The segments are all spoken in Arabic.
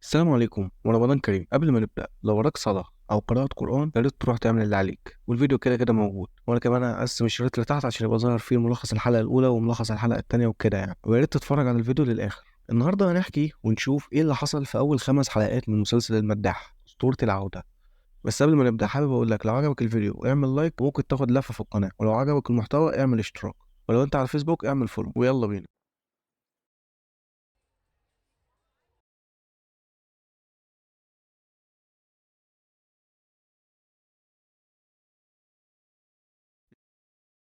السلام عليكم ورمضان كريم. قبل ما نبدأ، لو وراك صلاة أو قراءة قرآن يا ريت تروح تعمل اللي عليك، والفيديو كده كده موجود. وأنا كمان هقسم الشريط لتحت عشان يبقى ظاهر فيه ملخص الحلقة الأولى وملخص الحلقة التانية وكده يعني، ويا ريت تتفرج على الفيديو للآخر. النهاردة هنحكي ونشوف إيه اللي حصل في أول 5 حلقات من مسلسل المداح أسطورة العودة. بس قبل ما نبدأ حابب أقول لك، لو عجبك الفيديو اعمل لايك وممكن تاخد لفة في القناة، ولو عجبك المحتوى اعمل اشتراك، ولو أنت على الفيسبوك اعمل فولو، ويلا بينا.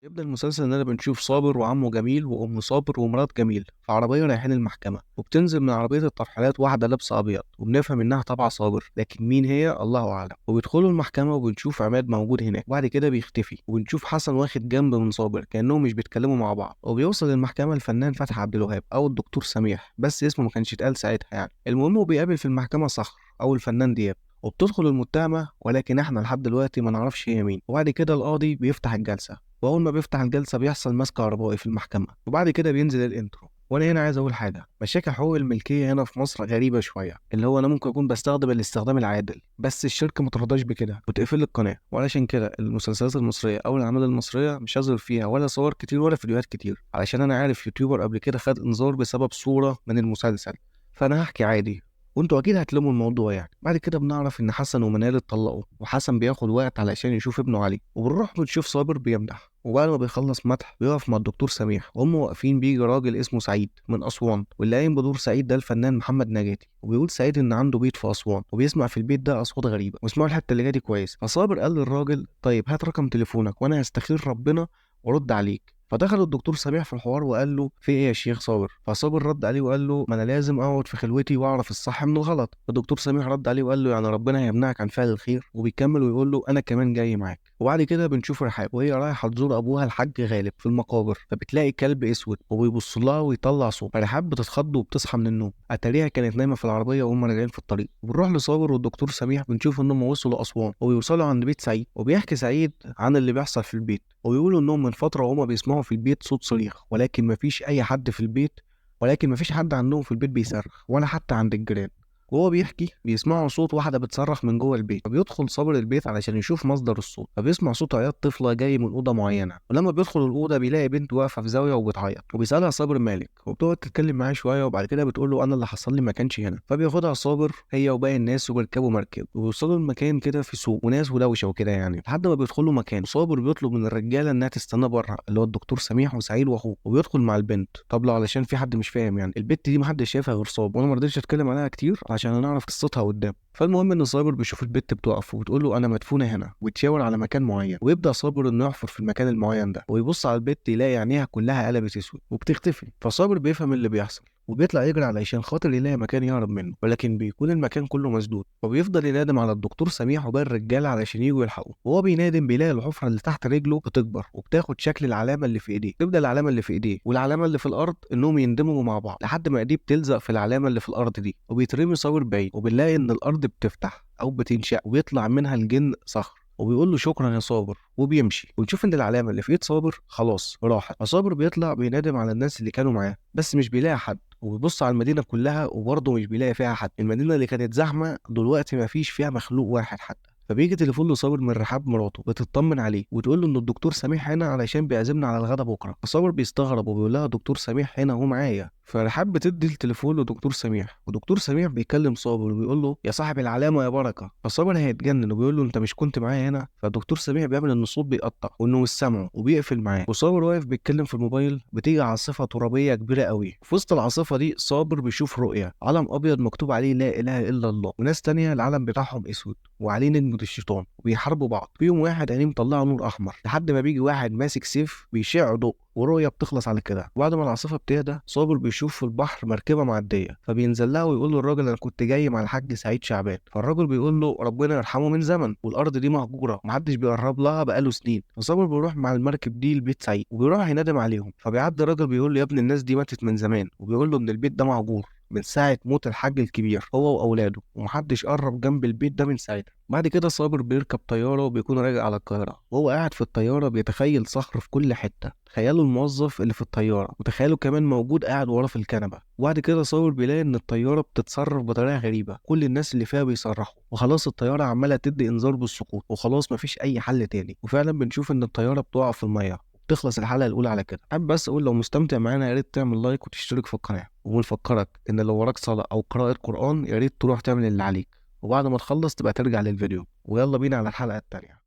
يبدأ المسلسل إننا بنشوف صابر وعمه جميل وأم صابر ومرات جميل في عربية رايحين المحكمة، وبتنزل من عربية الترحيلات واحدة لابسة أبيض، وبنفهم إنها طبعا صابر، لكن مين هي الله أعلم. وبيدخلوا المحكمة وبنشوف عماد موجود هناك، وبعد كده بيختفي، وبنشوف حسن واخد جنب من صابر كأنهم مش بيتكلموا مع بعض. وبيوصل المحكمة الفنان فتحي عبد الوهاب أو الدكتور سميح، بس اسمه ما كانش اتقال ساعتها يعني. المهم وبيقابل في المحكمة صخر أو الفنان دياب، وبتدخل المتهمة ولكن احنا لحد دلوقتي ما نعرفش هي مين. وبعد كده القاضي بيفتح الجلسة، واول ما بيفتح الجلسه بيحصل مسك كهربائي في المحكمه، وبعد كده بينزل الانترو. وانا هنا عايز اقول حاجه، مشاكل حقوق الملكيه هنا في مصر غريبه شويه، اللي هو انا ممكن اكون بستخدم الاستخدام العادل بس الشركه ما ترضاش بكده وتقفل القناه. وعلشان كده المسلسلات المصريه او الاعمال المصريه مش هظهر فيها ولا صور كتير ولا فيديوهات كتير، علشان انا عارف يوتيوبر قبل كده خد انذار بسبب صوره من المسلسل. فانا هحكي عادي وانتوا اكيد هتلموا الموضوع يعني. بعد كده بنعرف ان حسن ومنال اتطلقوا، وحسن بياخد وقت علشان يشوف ابنه علي، وبنروح بنشوف صابر بيمدح. وبعد ما بيخلص مدح بيقف مع الدكتور سميح، وهم واقفين بيجي راجل اسمه سعيد من اسوان، واللي قايم بدور سعيد ده الفنان محمد نجاتي. وبيقول سعيد ان عنده بيت في اسوان وبيسمع في البيت ده اصوات غريبه، واسمعوا الحته اللي جايه كويس. فصابر قال للراجل طيب هات رقم تليفونك وانا هستخير ربنا وارد عليك. فدخل الدكتور سميح في الحوار وقال له في ايه يا شيخ صابر؟ فصابر رد عليه وقال له ما انا لازم اقعد في خلوتي واعرف الصح من الغلط. الدكتور سميح رد عليه وقال له يعني ربنا هيمنعك عن فعل الخير؟ وبيكمل ويقول له انا كمان جاي معاك. وبعد كده بنشوف رحاب وهي رايحه تزور ابوها الحاج غالب في المقابر، فبتلاقي كلب اسود وبيبص لها ويطلع صوت، فرحاب بتتخض وبتصحى من النوم، اتاريها كانت نايمه في العربيه وهم راجعين في الطريق. وبنروح لصابر والدكتور سميح بنشوف انهم وصلوا اسوان وبيوصلوا عند بيت سعيد، وبيحكي سعيد عن اللي بيحصل في البيت، وبيقولوا انهم من فتره وهما بيسمعوا في البيت صوت صريخ، ولكن مفيش اي حد في البيت، ولكن مفيش حد عندهم في البيت بيصرخ ولا حتى عند الجيران. وهو بيحكي بيسمعوا صوت واحدة بتصرخ من جوه البيت، فبيدخل صابر البيت علشان يشوف مصدر الصوت، فبيسمع صوت عياط طفلة جاي من أوضة معينة. ولما بيدخل الأوضة بيلاقي بنت واقفة في زاوية وبتعيط، وبيسألها صابر مالك، وبتقعد تتكلم معاه شوية، وبعد كده بتقول له أنا اللي حصل لي ما كانش هنا. فبياخدها صابر هي وباقي الناس وبيركبوا مركب وبيوصلوا المكان كده في سوق وناس ودوشة وكده يعني، لحد ما بيدخلوا مكان. صابر بيطلب من الرجالة إنها تستنى بره، اللي هو الدكتور سميح وسعيد وأخوه، وبيدخل مع البنت. طب لو علشان في حد مش فاهم يعني، البت دي محدش شايفها غير صابر، وانا ما رضيتش اتكلم عليها كتير عشان نعرف قصتها قدام. فالمهم ان صابر بيشوف البت بتقف وبتقول له انا مدفونه هنا، وتشاور على مكان معين، ويبدا صابر انه يحفر في المكان المعين ده، ويبص على البت يلاقي عينيها كلها قلبت اسود وبتختفي. فصابر بيفهم اللي بيحصل وبيطلع يجري علشان خاطر يلاقي مكان يهرب منه، ولكن بيكون المكان كله مسدود. وبيفضل ينادم على الدكتور سميح وباقي الرجاله علشان يجوا يلحقوه، وهو بينادم بيلاقي الحفره اللي تحت رجله بتكبر وبتاخد شكل العلامه اللي في ايديه. تبدا العلامه اللي في ايديه والعلامه اللي في الارض انهم يندمجوا مع بعض لحد ما ايديه بتلزق في العلامه اللي في الارض دي، وبيترمي صابر بعيد. وبنلاقي ان الارض بتفتح او بتنشق وبيطلع منها الجن صخر، وبيقول له شكرا يا صابر وبيمشي. ونشوف ان العلامه اللي في ايد صابر خلاص راحت. فصابر بيطلع بينادم على الناس اللي كانوا معاه بس مش بيلاقي حد، وبيبص على المدينه كلها وبرضه مش بيلاقي فيها حد. المدينه اللي كانت زحمه دلوقتي ما فيش فيها مخلوق واحد حتى. فبيجي تليفون لصابر من رحاب مراته بتطمن عليه وتقول له ان الدكتور سميح هنا علشان بيعزمنا على الغدا بكره. فصابر بيستغرب وبيقول لها دكتور سميح هنا هو معايا. فرحاب بتدي التليفون لدكتور سميح، ودكتور سميح بيكلم صابر وبيقول له يا صاحب العلامه يا بركه. فصابر هيتجنن وبيقول له انت مش كنت معايا هنا؟ فالدكتور سميح بيعمل ان الصوت بيقطع وانه مش سامعه وبيقفل معاه. وصابر واقف بيتكلم في الموبايل، بتيجي عاصفه ترابيه كبيره قوي. في وسط العاصفه دي صابر بيشوف رؤيه علم ابيض مكتوب عليه لا اله الا الله، وناس تانية العلم بتاعهم اسود وعليه نجمة الشيطان، وبيحاربوا بعض. فيهم واحد عينيه مطلعه نور احمر لحد ما بيجي واحد ماسك سيف بيشع ضوء، ورؤية بتخلص على كده. وبعد ما العاصفة بتهدى صابر بيشوف في البحر مركبة معدية، فبينزل لها ويقول له الراجل انا كنت جاي مع الحاج سعيد شعبان. فالراجل بيقول له ربنا يرحمه من زمن والارض دي مهجورة ومحدش بيقرب لها بقاله سنين. فصابر بيروح مع المركب دي لبيت سعيد وبيروح ينادم عليهم، فبيعدي الراجل بيقول له يا ابن الناس دي ماتت من زمان، وبيقول له ان البيت ده مهجور من ساعة موت الحاج الكبير هو وأولاده، ومحدش قرب جنب البيت ده من ساعتها. بعد كده صابر بيركب طيارة وبيكون راجع على القاهرة، وهو قاعد في الطيارة بيتخيل صخر في كل حتة. تخيلوا الموظف اللي في الطيارة، وتخيلوا كمان موجود قاعد وراه في الكنبة. وبعد كده صابر بيلاقي إن الطيارة بتتصرف بطريقة غريبة، كل الناس اللي فيها بيصرخوا، وخلاص الطيارة عمالة تدي إنذار بالسقوط، وخلاص مفيش أي حل تاني. وفعلا بنشوف إن الطيارة بتقع في المية. تخلص الحلقة الأولى على كده. حابب بس أقول لو مستمتع معانا يا ريت تعمل لايك وتشترك في القناة، وبنفكرك إن لو وراك صلاة أو قراءة قرآن يا ريت تروح تعمل اللي عليك، وبعد ما تخلص تبقى ترجع للفيديو. ويلا بينا على الحلقة التانية.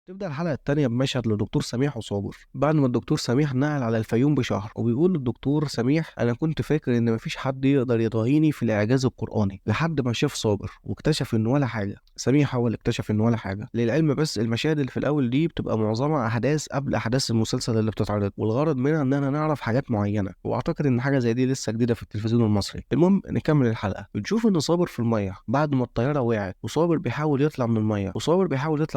تبدأ الحلقة التانية بمشهد لدكتور سميح وصابر بعد ما الدكتور سميح نقل على الفيوم بشهر، وبيقول للدكتور سميح: أنا كنت فاكر إن مفيش حد يقدر يضاهيني في الإعجاز القرآني، لحد ما شاف صابر واكتشف إن ولا حاجة. سميح هو اللي اكتشف إن ولا حاجة. للعلم بس المشاهد اللي في الأول دي بتبقى معظمها أحداث قبل أحداث المسلسل اللي بتتعرض، والغرض منها إننا نعرف حاجات معينة، وأعتقد إن حاجة زي دي لسه جديدة في التلفزيون المصري. المهم نكمل الحلقة. بنشوف إن صابر في المية بعد ما الطيارة وقعت، وصابر بيحاول يطلع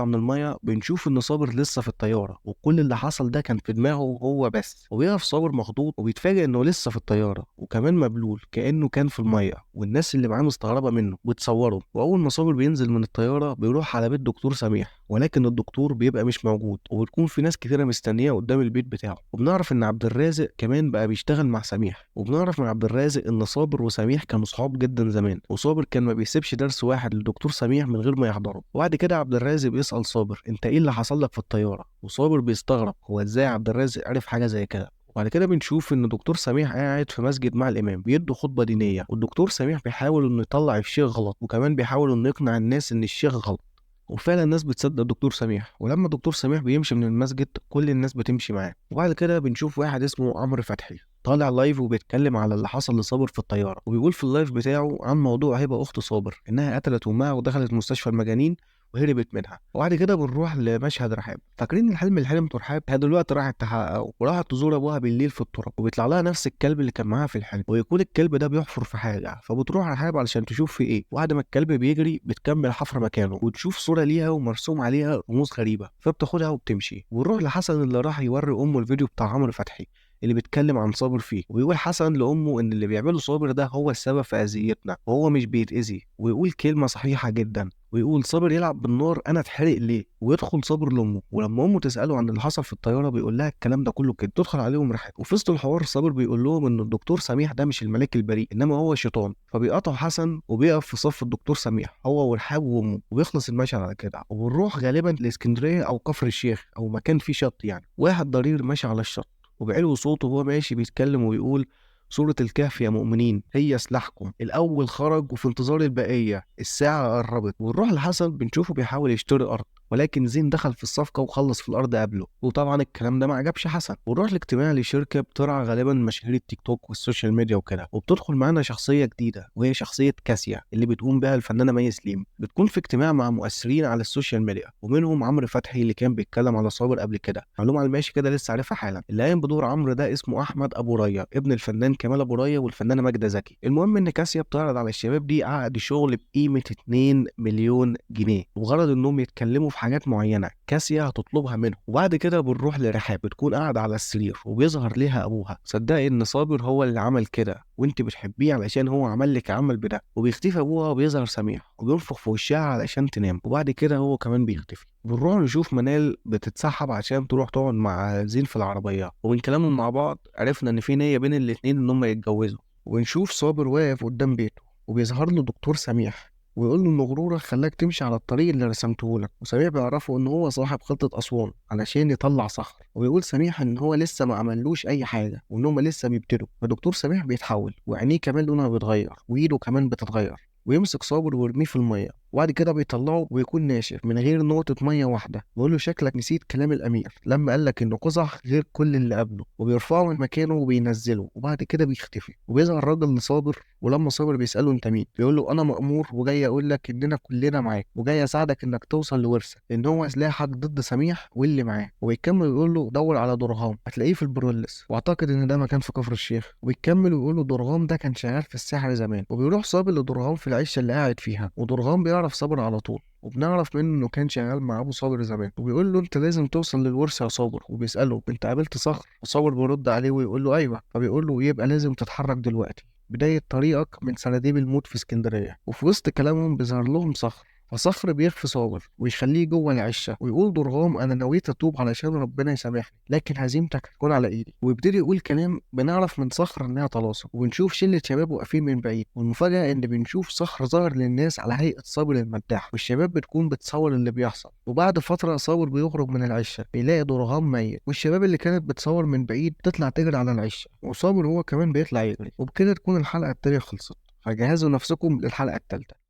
من المية. بنشوف إن صابر لسه في الطيارة، وكل اللي حصل ده كان في دماغه هو بس. وبيقف صابر مخضوض وبيتفاجئ انه لسه في الطيارة، وكمان مبلول كأنه كان في المية، والناس اللي معاه مستغربة منه بتصوره. واول ما صابر بينزل من الطيارة بيروح على بيت دكتور سميح، ولكن الدكتور بيبقى مش موجود، وبتكون في ناس كتيرة مستنية قدام البيت بتاعه. وبنعرف ان عبد الرازق كمان بقى بيشتغل مع سميح، وبنعرف من عبد الرازق ان صابر وسميح كانوا صحاب جدا زمان، وصابر كان ما بيسيبش درس واحد للدكتور سميح من غير ما يحضره. وبعد كده عبد الرازق بيسأل صابر: انت ايه اللي حصل لك في الطيارة؟ وصابر بيستغرب هو ازاي عبد الرازق عرف حاجه زي كده. وبعد كده بنشوف ان دكتور سميح قاعد في مسجد مع الامام بيدوا خطبه دينيه، والدكتور سميح بيحاول انه يطلع الشيخ غلط، وكمان بيحاول انه يقنع الناس ان الشيخ غلط. وفعلا الناس بتصدق دكتور سميح، ولما دكتور سميح بيمشي من المسجد كل الناس بتمشي معاه. وبعد كده بنشوف واحد اسمه عمرو فتحي طالع لايف وبيتكلم على اللي حصل لصابر في الطياره، وبيقول في اللايف بتاعه عن موضوع هبه اخت صابر، انها قتلت امها ودخلت مستشفى المجانين وهربت منها. وبعد كده بنروح لمشهد رحاب. فاكرين الحلم اللي حلمته رحاب؟ هي دلوقتي راحت تحققه، وراحت تزور ابوها بالليل في التراب، وبيطلع لها نفس الكلب اللي كان معاها في الحلم، ويكون الكلب ده بيحفر في حاجه، فبتروح رحاب علشان تشوف في ايه. وبعد ما الكلب بيجري بتكمل حفر مكانه، وتشوف صوره ليها ومرسوم عليها رموز غريبه، فبتاخدها وبتمشي. ونروح لحسن اللي راح يوري امه الفيديو بتاع عمرو فتحي اللي بيتكلم عن صابر فيه، ويقول حسن لامه ان اللي بيعمله صابر ده هو السبب في اذيتنا، وهو مش بيتاذي. ويقول كلمه صحيحه جدا، ويقول: صابر يلعب بالنار انا اتحرق ليه؟ ويدخل صابر لامه، ولما امه تساله عن اللي حصل في الطياره بيقول لها الكلام ده كله كده. تدخل عليهم رحاب، وفي وسط الحوار صابر بيقول لهم ان الدكتور سميح ده مش الملاك البريء، انما هو الشيطان. فبيقطعوا حسن وبيقف في صف الدكتور سميح هو ورحاب وامه، وبيخلص المشهد على كده. وبنروح غالبا لاسكندريه او كفر الشيخ او مكان فيه شط يعني. واحد ضرير ماشي على الشط، وبعلو صوته وهو ماشي بيتكلم ويقول: سورة الكهف يا مؤمنين هي سلاحكم، الأول خرج وفي انتظار البقية، الساعة قربت. ونروح لحسن بنشوفه بيحاول يشتري أرض، ولكن زين دخل في الصفقة وخلص في الأرض قبله، وطبعا الكلام ده ما عجبش حسن. ونروح لاجتماع لشركة بترعى غالبا مشاهير التيك توك والسوشيال ميديا وكده، وبتدخل معانا شخصية جديدة وهي شخصية كاسيا اللي بتقوم بها الفنانة مي سليم. بتكون في اجتماع مع مؤثرين على السوشيال ميديا، ومنهم عمرو فتحي اللي كان بيتكلم على صابر قبل كده. معلومة على الماشي كده لسه عارفها حالا. اللي قايم بدور عمرو ده اسمه أحمد أبو ريا، ابن الفنان كمال أبو ريا والفنانة ماجدة زكي. المهم إن كاسيا بتعرض على الشباب دي عقد شغل بقيمة 2 مليون جنيه، وغرض إنهم يتكلموا في حاجات معينة كاسيا هتطلبها منهم. وبعد كده بنروح لرحاب، بتكون قاعدة على السرير وبيظهر ليها أبوها: صدقي إن صابر هو اللي عمل كده، وانت بتحبيه علشان هو عمل لك عمل بده. وبيختفي ابوها وبيظهر سميح وبينفخ في وشها علشان تنام، وبعد كده هو كمان بيختفي. بنروح نشوف منال بتتسحب عشان تروح تقعد مع زين في العربيه، ومن كلامهم مع بعض عرفنا ان في نيه بين الاتنين ان هم يتجوزوا. ونشوف صابر واقف قدام بيته، وبيظهر له دكتور سميح ويقول له ان غرورك خلاك تمشي على الطريق اللي رسمته لك. وسميح بيعرفه ان هو صاحب خطه اسوان علشان يطلع صخر، ويقول سميح ان هو لسه ما عملوش اي حاجه وان هم لسه بيبتدوا. فدكتور سميح بيتحول وعينيه كمان لونها بيتغير وايده كمان بتتغير، ويمسك صابر ويرميه في الميه، وبعد كده بيطلعه ويكون ناشف من غير نقطة مية واحدة. بيقول له: شكلك نسيت كلام الأمير لما قال لك إنه قزح غير كل اللي قبله. وبيرفعه من مكانه وبينزله، وبعد كده بيختفي. وبيظهر الراجل لصابر، ولما صابر بيسأله: أنت مين؟ بيقول له: أنا مأمور وجاي أقول لك إننا كلنا معاك، وجاي أساعدك إنك توصل لورثك، لأن هو سلاحك ضد سميح واللي معاه. وبيكمل ويقول له: دور على درغام هتلاقيه في البرولس، واعتقد إن ده مكان في كفر الشيخ. وبيكمل ويقول له: درغام ده كان شغال في السحر زمان. وبيروح صابر لدرغام في العشه اللي قاعد فيها، ودرغام بيعرف بنعرف صابر على طول، وبنعرف منه انه كان شغال مع ابو صابر زمان، وبيقول له انت لازم توصل للورث يا صابر، وبيساله انت قابلت صخر؟ وصابر بيرد عليه ويقول له ايوه، فبيقول له يبقى لازم تتحرك دلوقتي، بدايه طريقك من سناديب الموت في اسكندريه. وفي وسط كلامهم بيظهر لهم صخر، فصخر بيخفي صابر ويخليه جوه العشه، ويقول درغام انا نويت اتوب علشان ربنا يسامحني، لكن هزيمتك هتكون على ايدي. ويبتدي يقول كلام بنعرف من صخر انها طلاسم، وبنشوف شله شباب واقفين من بعيد، والمفاجاه ان بنشوف صخر ظاهر للناس على هيئه صابر المداح، والشباب بتكون بتصور اللي بيحصل. وبعد فتره صابر بيخرج من العشه بيلاقي درغام ميت، والشباب اللي كانت بتصور من بعيد تطلع تجري على العشه، وصابر هو كمان بيطلع يجري. وبكده تكون الحلقه التانيه خلصت، فجهزوا نفسكم للحلقه التالته.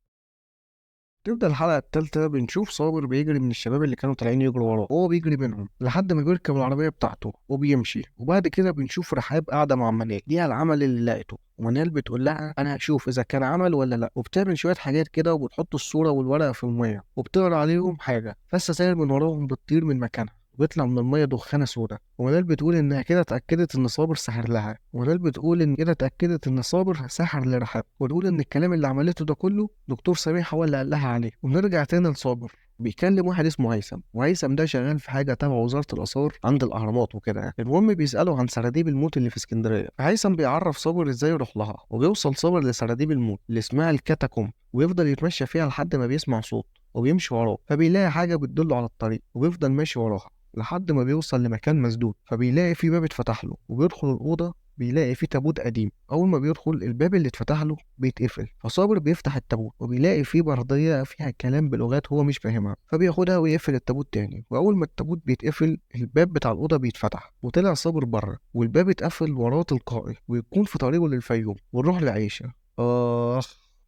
تبدأ الحلقة التالتة بنشوف صابر بيجري من الشباب اللي كانوا طالعين يجروا وراه، وهو بيجري منهم لحد ما بيركب العربية بتاعته وبيمشي. وبعد كده بنشوف رحاب قاعدة مع منال ليها العمل اللي لقيته، ومنال بتقول لها انا هشوف اذا كان عمل ولا لا، وبتعمل شوية حاجات كده وبتحط الصورة والورقة في المية وبتقرا عليهم حاجة، فالستاير من وراهم بتطير من مكانها وبيطلع من المية دخانة سودا. ومنال بتقول إنها كده اتأكدت إن صابر سحر لها، ومنال بتقول إن كده اتأكدت إن صابر سحر لرحاب، وتقول إن الكلام اللي عملته ده كله دكتور سميح هو اللي قال لها عليه. ونرجع تاني لصابر بيكلم واحد اسمه هيثم، وهيثم ده شغال في حاجه تبع وزاره الاثار عند الاهرامات وكده يعني. المهم بيساله عن سراديب الموت اللي في اسكندريه، فهيثم بيعرف صابر ازاي يروح لها، وبيوصل صابر لسراديب الموت اللي اسمها الكاتاكوم، ويفضل يتمشى فيها لحد ما بيسمع صوت وبيمشي وراه، فبيلاقي حاجه بتدله على الطريق وبيفضل ماشي وراها لحد ما بيوصل لمكان مسدود، فبيلاقي في باب اتفتح له وبيدخل الأوضة بيلاقي فيه تابوت قديم. أول ما بيدخل الباب اللي اتفتح له بيتقفل، فصابر بيفتح التابوت وبيلاقي فيه بردية فيها كلام بلغات هو مش فاهمها، فبياخدها ويقفل التابوت تاني. وأول ما التابوت بيتقفل الباب بتاع الأوضة بيتفتح وطلع صابر بره، والباب اتقفل وراه تلقائي ويكون في طريقه للفيوم. ونروح لعيشة.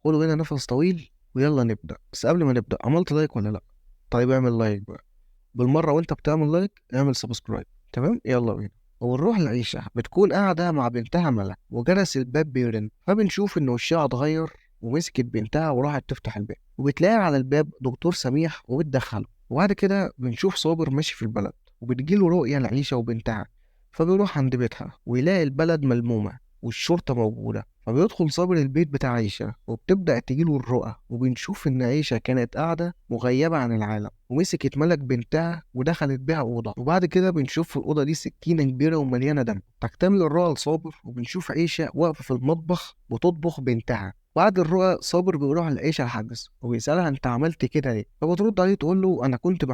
خدوا هنا نفس طويل ويلا نبدأ. بس قبل ما نبدأ عملت لايك ولا لأ؟ طيب اعمل لايك بقى بالمرة، وانت بتعمل لايك اعمل سبسكرايب. تمام يلا بينا. ونروح لعيشة بتكون قاعدة مع بنتها ملا، وجرس الباب بيرن، فبنشوف ان وشها اتغير ومسكت بنتها وراحت تفتح الباب، وبتلاقي على الباب دكتور سميح وبتدخله. وبعد كده بنشوف صابر ماشي في البلد وبتجيله رؤية لعيشة وبنتها، فبيروح عند بيتها ويلاقي البلد ملمومة والشرطة موجودة، فبيدخل صابر البيت بتاع عيشة وبتبدأ تجيله الرؤى. وبنشوف إن عيشة كانت قاعدة مغيبة عن العالم ومسكت ملك بنتها ودخلت بيها أوضة، وبعد كده بنشوف في الأوضة دي سكينة كبيرة ومليانة دم. تكتمل الرؤى لصابر وبنشوف عيشة واقفة في المطبخ بتطبخ بنتها. بعد الرؤى صابر بيروح لعيشة الحجز وبيسألها انت عملت كده ليه؟ فبترد عليه تقول له انا كنت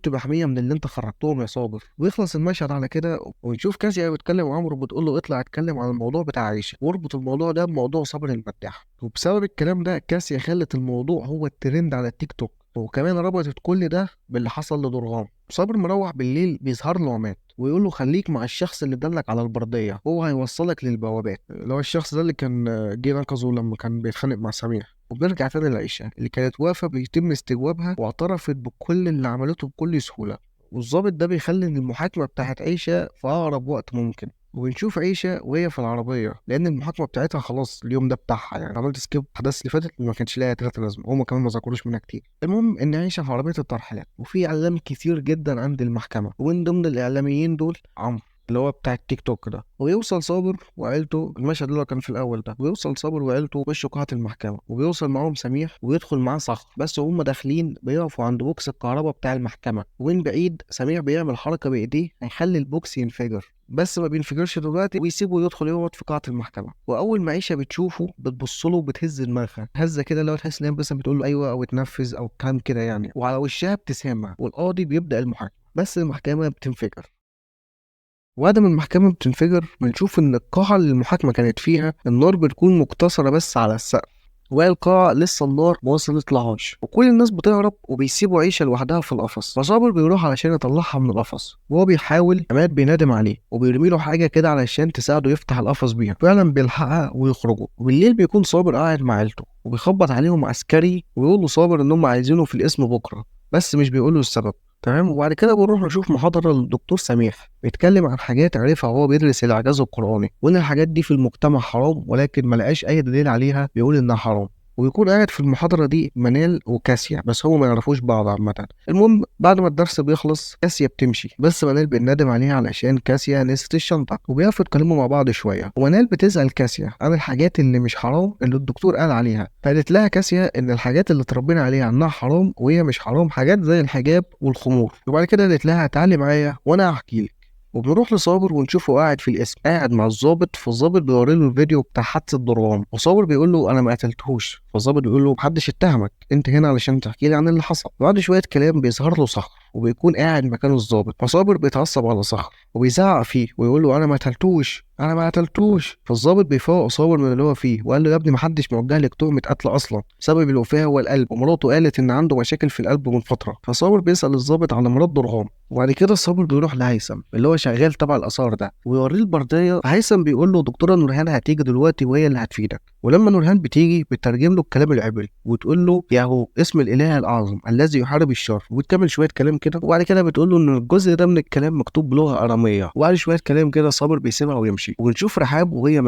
بحميها من اللي انت خرجتهم يا صابر. ويخلص المشهد على كده، ونشوف كاسيا بتكلم عمرو بتقول له اطلع اتكلم عن الموضوع بتاع عيشة واربط الموضوع ده بموضوع صابر المداح. وبسبب الكلام ده كاسيا خلت الموضوع هو الترند على التيك توك، وكمان ربطت كل ده باللي حصل لدرغام. صابر مروح بالليل بيظهر له عماد ويقول له خليك مع الشخص اللي دلك على البردية، هو هيوصلك للبوابات، اللي هو الشخص ده اللي كان جه نقذه لما كان بيتخانق مع سميح. وبنرجع تاني لعيشة اللي كانت واقفة بيتم استجوابها واعترفت بكل اللي عملته بكل سهولة. والظابط ده بيخلي ان المحاكمة بتاعت عيشة في أقرب وقت ممكن. وبنشوف عيشة وهي في العربية لأن المحاكمة بتاعتها خلاص اليوم ده بتاعها، يعني عملت سكيب الأحداث اللي فاتت ما كانش ليها تلاتة لازمة، هما كمان ما ذكروش منها كتير. المهم إن عيشة في عربية الترحيلات وفي إعلام كتير جدا عند المحكمة، ومن ضمن الإعلاميين دول عمرو اللي هو بتاع التيك توك ده. ويوصل صابر وعيلته، المشهد اللي كان في الاول ده، ويوصل صابر وعيلته وشوا قاعة المحكمة، وبيوصل معاهم سميح ويدخل معاه صخر. بس وهم داخلين بيقفوا عند بوكس الكهرباء بتاع المحكمة، ومن بعيد سميح بيعمل حركة بايديه هيخلي البوكس ينفجر، بس ما بينفجرش دلوقتي، ويسيبه يدخل يقعد في قاعة المحكمة. واول ما عيشة بتشوفه بتبص له وبتهز دماغها هزة كده، اللي هو تحس ان هي بس بتقول له ايوه او اتنفذ او كلام كده يعني، وعلى وشها ابتسامة. والقاضي بيبدأ المحاكمة بس المحكمة بتنفجر. وبعد ما المحكمة بتنفجر بنشوف إن القاعة اللي المحاكمة كانت فيها النار بتكون مقتصرة بس على السقف، وهي القاعة لسه النار ما وصلتلهاش، وكل الناس بتهرب وبيسيبوا عيشة لوحدها في القفص. فصابر بيروح علشان يطلعها من القفص، وهو بيحاول عماد بينادم عليه وبيرمي له حاجة كده علشان تساعده يفتح القفص بيها، فعلا بيلحقها ويخرجوا. وبالليل بيكون صابر قاعد مع عيلته وبيخبط عليهم عسكري ويقول له صابر إنهم عايزينه في القسم بكرة، بس مش بيقولوا السبب. تمام. وبعد كده بنروح نشوف محاضرة للدكتور سميح بيتكلم عن حاجات عرفها وهو بيدرس الإعجاز القرآني، وإن الحاجات دي في المجتمع حرام ولكن ما لقاش أي دليل عليها بيقول إنها حرام. ويكون قاعد في المحاضرة دي منال وكاسيا، بس هم ما يعرفوش بعض عامة. المهم بعد ما الدرس بيخلص كاسيا بتمشي، بس منال بتندم عليها علشان كاسيا نسيت الشنطة، وبيقفوا يتكلموا مع بعض شوية، ومنال بتسأل كاسيا عن الحاجات اللي مش حرام اللي الدكتور قال عليها. فقالت لها كاسيا ان الحاجات اللي اتربينا عليها انها حرام وهي مش حرام، حاجات زي الحجاب والخمور. وبعد كده قالت لها تعالي معايا وانا هحكي لك. وبنروح لصابر ونشوفه قاعد في القسم قاعد مع الضابط، فالضابط بيوري له الفيديو بتاع حادثه ضرغام، وصابر بيقول له انا ما قتلتهوش، فالضابط بيقول له محدش اتهمك، انت هنا علشان تحكي لي عن اللي حصل. بعد شويه كلام بيظهر له صخر وبيكون قاعد مكانه الضابط، فصابر بيتعصب على صخر وبيزعق فيه ويقول له انا ما قتلتوش انا ما قتلتوش. فالضابط بيفوق صابر من اللي هو فيه وقال له يا ابني محدش موجه لك تهمه قتل اصلا، سبب الوفاه هو القلب، ومراته قالت ان عنده مشاكل في القلب من فتره. فصابر بيسال الضابط على مراد ضرغام، وبعد كده صابر بيروح لهيثم اللي هو شغال تبع الاثار ده ويوريه البرديه. فهيثم بيقول له دكتوره نورهان هتيجي دلوقتي وهي اللي هتفيدك. ولما نورهان بتيجي بتترجم له الكلام العبري وتقول له ياهو اسم الاله الاعظم الذي يحارب الشر، وبتكمل شويه كلام كده، وبعد كده بتقول له ان الجزء ده من الكلام مكتوب بلغه اراميه. وبعد شويه كلام كده صابر بيسيبها ويمشي، ونشوف رحاب وهي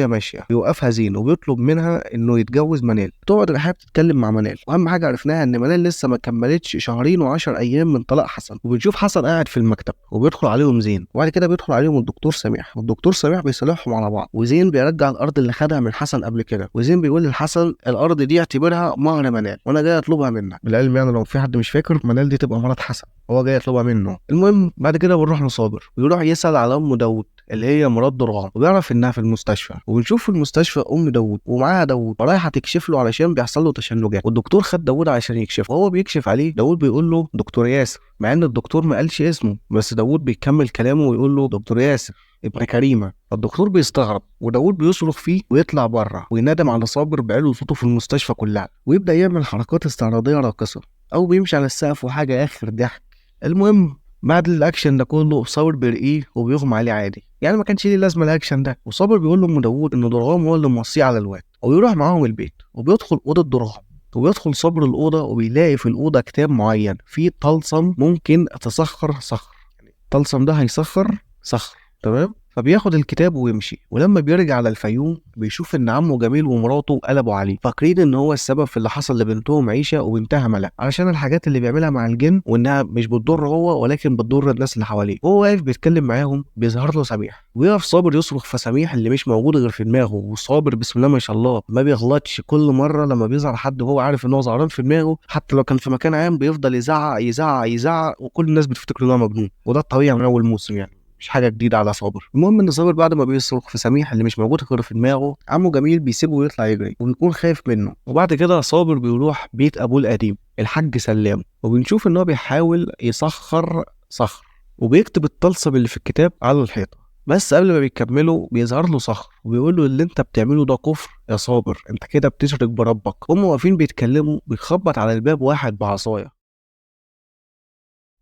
ماشيه بيوقفها زين وبيطلب منها انه يتجوز منال. تقعد رحاب تتكلم مع منال، واهم حاجه عرفناها ان منال لسه ما كملتش شهرين و10 ايام من طلاق حسن. وبنشوف حسن قاعد في المكتب وبيدخل عليهم زين، وبعد كده بيدخل عليهم الدكتور سميح، والدكتور سميح بيصالحهم على بعض، وزين بيرجع الارض اللي خدها من حسن قبل كده. وزين بيقول لحسن الارض دي اعتبرها مهر منال وانا جاي اطلبها منك. بالعلم يعني لو في حد مش فاكر، منال دي تبقى مرات حسن، هو جاي يطلبها منه. المهم بعد كده بنروح لصابر ويروح يسال على ام داوود اللي هي مرات ضرغام، وبيعرف انها في المستشفى. وبنشوف في المستشفى ام داوود ومعاها داوود ورايحه تكشف له علشان بيحصل له تشنجات، والدكتور خد داوود علشان يكشف. وهو بيكشف عليه داوود بيقول له دكتور ياسر، مع ان الدكتور ما قالش اسمه، بس داوود بيكمل كلامه ويقول له دكتور ياسر ابن كريمه. فالدكتور بيستغرب وداوود بيصرخ فيه ويطلع بره وينادم على صابر بعلو صوته في المستشفى كلها، ويبدا يعمل حركات استعراضيه راقصه او بيمشي على السقف وحاجه اخر ضحك. المهم بعد الاكشن ده كله صابر بيرقيه وبيغمى عليه عادي، يعني ما كانش ليه لازمه الاكشن ده. وصابر بيقول له ام داوود ان ضرغام هو اللي موصيه على الواد، ويروح معاهم البيت وبيدخل اوضه ضرغام. وبيدخل صابر الاوضه وبيلاقي في الاوضه كتاب معين فيه طلسم ممكن تسخر صخر، يعني الطلسم ده هيسخر صخر، تمام. فبياخد الكتاب ويمشي، ولما بيرجع على الفيوم بيشوف ان عمه جميل ومراته قلبوا عليه، فاكرين ان هو السبب في اللي حصل لبنتهم عيشه وبنتها ملك علشان الحاجات اللي بيعملها مع الجن، وانها مش بتضر هو ولكن بتضر الناس اللي حواليه. وهو واقف بيتكلم معاهم بيظهر له سميح، ويقف صابر يصرخ في سميح اللي مش موجود غير في دماغه. وصابر بسم الله ما شاء الله ما بيغلطش، كل مره لما بيظهر حد وهو عارف ان هو ظهران في دماغه حتى لو كان في مكان عام بيفضل يزعق يزعق يزعق، وكل الناس بتفتكر ان هو مجنون، وده الطبيعي من اول موسم يعني، مش حاجه جديده على صابر. المهم ان صابر بعد ما بيصرخ في سميح اللي مش موجود غير في دماغه، عمه جميل بيسيبه ويطلع يجري وبيكون خايف منه. وبعد كده صابر بيروح بيت ابوه القديم الحاج سلام، وبنشوف ان هو بيحاول يسخر صخر وبيكتب الطلسم اللي في الكتاب على الحيطه، بس قبل ما بيكملوا بيظهر له صخر وبيقول له اللي انت بتعمله ده كفر يا صابر، انت كده بتشرك بربك. هم واقفين بيتكلموا، بيخبط على الباب واحد بعصايه،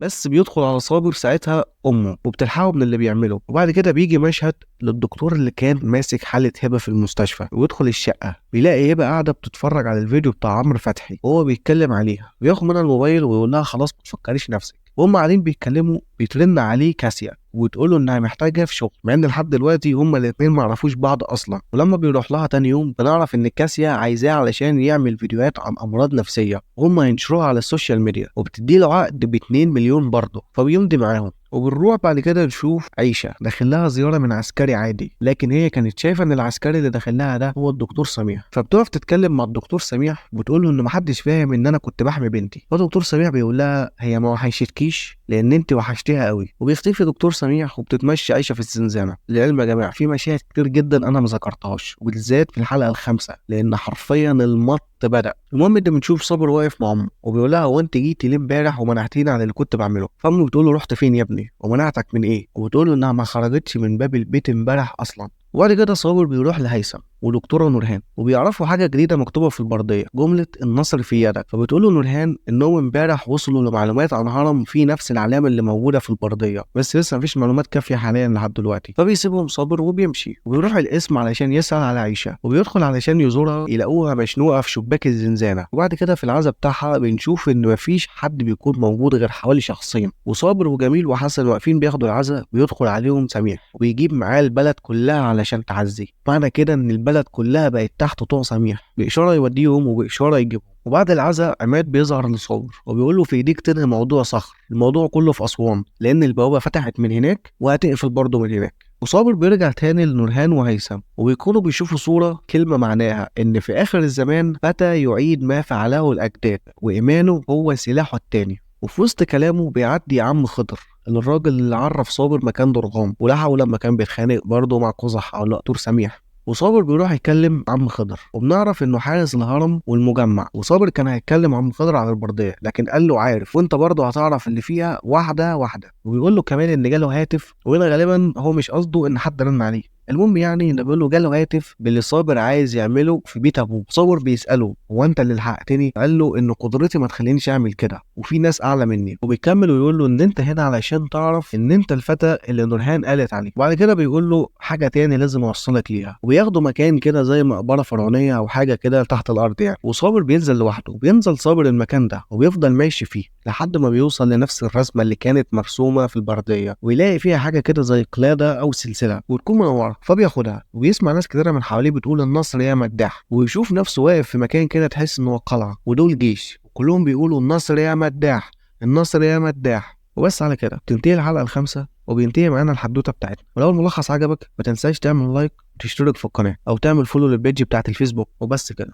بس بيدخل على صابر ساعتها امه وبتلحقه من اللي بيعمله. وبعد كده بيجي مشهد للدكتور اللي كان ماسك حاله هبه في المستشفى، ويدخل الشقه بيلاقي هبه قاعده بتتفرج على الفيديو بتاع عمرو فتحي وهو بيتكلم عليها، بياخد منها الموبايل ويقول لها خلاص ما تفكريش نفسك. وهم قاعدين بيتكلموا بيترن عليه كاسيا وتقول له انها محتاجه في شغل، مع ان لحد دلوقتي هما الاثنين ما يعرفوش بعض اصلا. ولما بيروح لها تاني يوم بنعرف ان كاسيا عايزاه علشان يعمل فيديوهات عن امراض نفسيه وهم ينشروها على السوشيال ميديا، وبتدي له عقد ب 2 مليون برضه، فبيمضي معاهم. وبنروح بعد كده نشوف عيشه داخل لها زياره من عسكري عادي، لكن هي كانت شايفه ان العسكري اللي داخل لها ده هو الدكتور سميح. فبتقف تتكلم مع الدكتور سميح وبتقول له ان محدش فاهم ان انا كنت بحمي بنتي. فالدكتور سميح بيقول لها هي ما وحشتكيش لان انت وحشتيها قوي. وبيختفي دكتور سميح وبتتمشى عيشه في الزنزانه. للعلم يا جماعه في مشاهد كتير جدا انا ما ذكرتهاش، وبالذات في الحلقه الخامسه لان حرفيا المط بدأ. المهم انت بنشوف صابر واقف مع امه وبيقول لها هو انت جيتي ليه امبارح ومنعتيني عن اللي كنت بعمله؟ فامه بتقول له رحت فين يا ابني ومنعتك من ايه؟ وبتقول له انها ما خرجتش من باب البيت امبارح اصلا. وبعد كده صابر بيروح لهيثم ودكتوره نورهان وبيعرفوا حاجه جديده مكتوبه في البرديه، جمله النصر في يدك. فبتقول له نورهان انهم امبارح وصلوا لمعلومات عن هرم فيه نفس العلامه اللي موجوده في البرديه، بس لسه مفيش معلومات كافيه حاليا لحد دلوقتي. فبيسيبهم صابر وبيمشي وبيروح القسم علشان يسال على عيشه، وبيدخل علشان يزورها يلاقوها مشنوقه في شباك الزنزانه. وبعد كده في العزا بتاعها بنشوف ان مفيش حد بيكون موجود غير حوالي شخصين، وصابر وجميل وحسن واقفين بياخدوا العزا، ويدخل عليهم سميح وبيجيب معاه البلد كلها علشان تعزي. معنى كده ان البلد البلد كلها بقت تحت طوع سميح، بإشارة يوديهم وبإشارة يجيبهم. وبعد العزاء عماد بيظهر لصابر وبيقول له في ايديك تنهي موضوع صخر، الموضوع كله في أسوان، لأن البوابة فتحت من هناك وهتقفل برضه من هناك. وصابر بيرجع تاني لنورهان وهيثم وبيكونوا بيشوفوا صورة كلمة معناها إن في آخر الزمان فتى يعيد ما فعله الأجداد وإيمانه هو سلاحه التاني. وفي وسط كلامه بيعدي عم خضر، الراجل اللي عرف صابر مكان درغام ولحقه لما كان بيتخانق برضه مع قزح أو لقطور سميح. وصابر بيروح يتكلم عم خضر وبنعرف انه حارس الهرم والمجمع. وصابر كان هيتكلم عم خضر عن البرديه لكن قال له عارف وانت برضه هتعرف اللي فيها واحده واحده. وبيقول له كمان ان جاله هاتف، وهنا غالبا هو مش قصده ان حد رن عليه. المهم يعني ان بيقول له جاله هاتف باللي صابر عايز يعمله في بيت ابوه. صابر بيساله هو انت اللي لحقتني؟ قال له ان قدرتي ما تخلينيش اعمل كده وفي ناس اعلى مني. وبيكمل ويقول له ان انت هنا علشان تعرف ان انت الفتى اللي نورهان قالت عليه. وبعد كده بيقول له حاجه تاني لازم اوصلك ليها، وبياخدوا مكان كده زي مقبره فرعونيه او حاجه كده تحت الارض يعني. وصابر بينزل لوحده، بينزل صابر المكان ده وبيفضل ماشي فيه لحد ما بيوصل لنفس الرسمه اللي كانت مرسومه في البرديه، ويلاقي فيها حاجه كده زي قلاده او سلسله وتكون منوره، فبياخدها. وبيسمع ناس كتيره من حواليه بتقول النصر يا مداح، ويشوف نفسه واقف في مكان كده تحس ان هو قلعه ودول جيش وكلهم بيقولوا النصر يا مداح، النصر يا مداح. وبس على كده بتنتهي الحلقه الخامسه وبينتهي معانا الحدوته بتاعتنا. ولو الملخص عجبك ما تنساش تعمل لايك وتشترك في القناه او تعمل فولو للبيج بتاعت الفيسبوك. وبس كده.